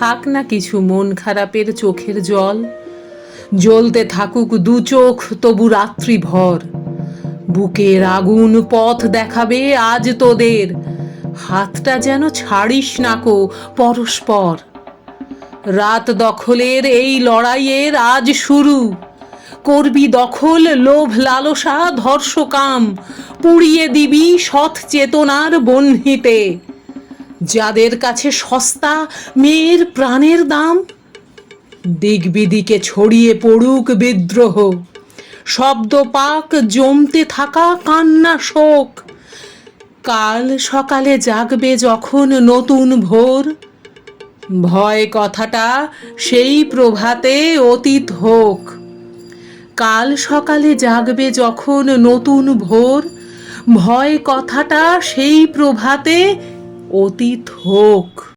থাক না কিছু মন খারাপের চোখের জল, জ্বলতে থাকুক দু চোখ তবু রাত্রি ভর। বুকের আগুন পথ দেখাবে আজ তোদের, হাতটা যেন ছাড়িস নাকো পরস্পর। রাত দখলের এই লড়াইয়ের আজ শুরু, করবি দখল লোভ লালসা ধর্ষকাম, পুড়িয়ে দিবি সৎ চেতনার বহ্নিতে। যাদের কাছে সস্তা মেয়ের প্রাণের দাম, দিক বিদিকে ছড়িয়ে পড়ুক বিদ্রোহ, শব্দ পাক জমতে থাকা কান্না শোক। কাল সকালে জাগবে যখন নতুন ভোর, ভয় কথাটা সেই প্রভাতে অতীত হোক। কাল সকালে জাগবে যখন নতুন ভোর, ভয় কথাটা সেই প্রভাতে অতীত হোক।